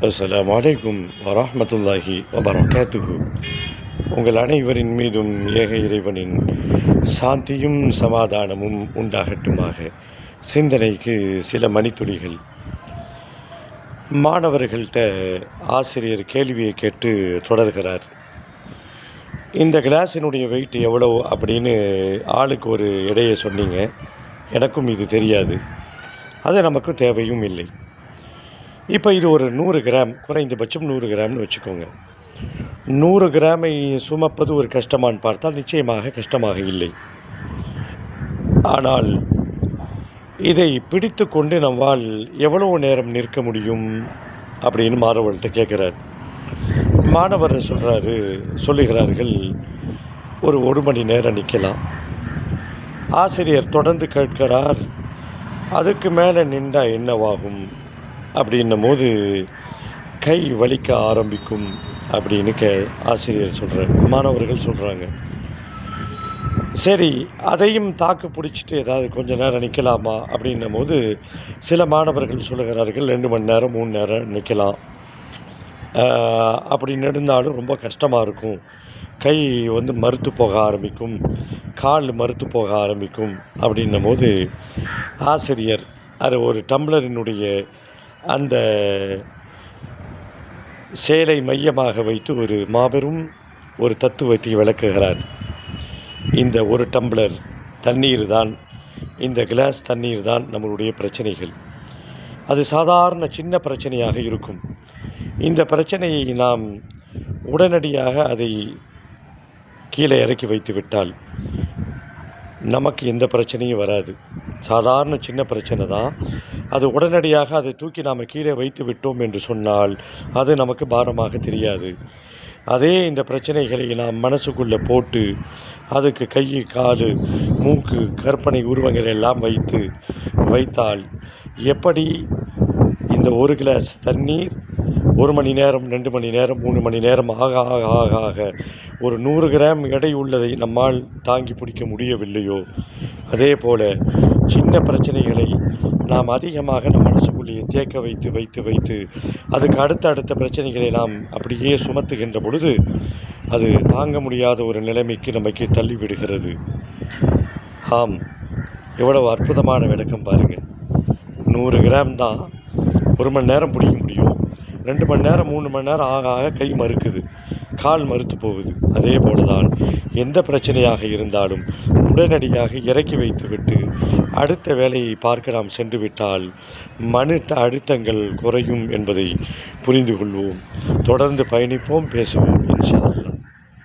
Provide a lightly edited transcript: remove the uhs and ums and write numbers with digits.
அஸ்ஸலாமு அலைக்கும் வரஹ்மத்துல்லாஹி வபரகாத்துஹு. உங்கள் அனைவரின் மீதும் ஏக இறைவனின் சாந்தியும் சமாதானமும் உண்டாகட்டுமாக. சிந்தனைக்கு சில மணித்துளிகள். மாணவர்கள்ட்ட ஆசிரியர் கேள்வியை கேட்டு தொடர்கிறார். இந்த கிளாஸினுடைய வெயிட் எவ்வளோ அப்படின்னு ஆளுக்கு ஒரு எடையை சொன்னீங்க. எனக்கும் இது தெரியாது, அது நமக்கும் தேவையும் இல்லை. இப்போ இது ஒரு 100 கிராம், குறைந்தபட்சம் 100 கிராம்னு வச்சுக்கோங்க. 100 கிராமை சுமப்பது ஒரு கஷ்டமான்னு பார்த்தால் நிச்சயமாக கஷ்டமாக இல்லை. ஆனால் இதை பிடித்து கொண்டு நம்மால் எவ்வளோ நேரம் நிற்க முடியும் அப்படின்னு மாணவர்கள்ட்ட கேட்குறார். மாணவர் சொல்லுகிறார்கள், ஒரு மணி நேரம் நிற்கலாம். ஆசிரியர் தொடர்ந்து கேட்கிறார், அதுக்கு மேலே நின்றா என்னவாகும் அப்படின்னும் போது கை வலிக்க ஆரம்பிக்கும் அப்படின்னு ஆசிரியர் சொல்கிறார். மாணவர்கள் சொல்கிறாங்க, சரி அதையும் தாக்கு பிடிச்சிட்டு ஏதாவது கொஞ்சம் நேரம் நிற்கலாமா அப்படின்னும் போது சில மாணவர்கள் சொல்லுகிறார்கள் 2 மணி நேரம் 3 நேரம் நிற்கலாம். அப்படி நெடுந்தாலும் ரொம்ப கஷ்டமாக இருக்கும், கை மறுத்து போக ஆரம்பிக்கும், கால் மறுத்து போக ஆரம்பிக்கும் அப்படின்னும் போது ஆசிரியர் அது ஒரு டம்ளரினுடைய அந்த செயலை மையமாக வைத்து ஒரு மாபெரும் ஒரு தத்துவத்தை விளக்குகிறார். இந்த ஒரு டம்ளர் தண்ணீர் தான், இந்த கிளாஸ் தண்ணீர் தான் நம்மளுடைய பிரச்சனைகள். அது சாதாரண சின்ன பிரச்சனையாக இருக்கும். இந்த பிரச்சனையை நாம் உடனடியாக அதை கீழே இறக்கி வைத்து விட்டால் நமக்கு எந்த பிரச்சனையும் வராது. சாதாரண சின்ன பிரச்சனை தான், அது உடனடியாக அதை தூக்கி நாம் கீழே வைத்து விட்டோம் என்று சொன்னால் அது நமக்கு பாரமாக தெரியாது. அதே இந்த பிரச்சனைகளை நாம் மனசுக்குள்ளே போட்டு அதுக்கு கை, கால், மூக்கு, கற்பனை உருவங்கள் எல்லாம் வைத்தால் எப்படி இந்த ஒரு கிளாஸ் தண்ணீர் 1 மணி நேரம் 2 மணி நேரம் 3 மணி நேரம் ஆக ஆக ஆக ஆக ஒரு 100 கிராம் எடை உள்ளதை நம்மால் தாங்கி பிடிக்க முடியவில்லையோ, அதே போல் சின்ன பிரச்சனைகளை நாம் அதிகமாக நம் மனசுக்குள்ளேயே தேக்க வைத்து அதுக்கு அடுத்த பிரச்சனைகளை நாம் அப்படியே சுமத்துகின்ற பொழுது அது தாங்க முடியாத ஒரு நிலைமைக்கு நமக்கு தள்ளிவிடுகிறது. ஆம், எவ்வளவு அற்புதமான விளக்கம் பாருங்கள். 100 கிராம் தான் 1 மணி நேரம் பிடிக்க முடியும், 2 மணி நேரம் 3 மணி நேரம் ஆக ஆக கை மறுக்குது, கால் மறுத்து போகுது. அதே போல தான் எந்த பிரச்சனையாக இருந்தாலும் உடனடியாக இறக்கி வைத்துவிட்டு அடுத்த வேலையை பார்க்க நாம் சென்று விட்டால் மன அழுத்தங்கள் குறையும் என்பதை புரிந்து கொள்வோம். தொடர்ந்து பயணிப்போம், பேசுவோம் இன்ஷா அல்லாஹ்.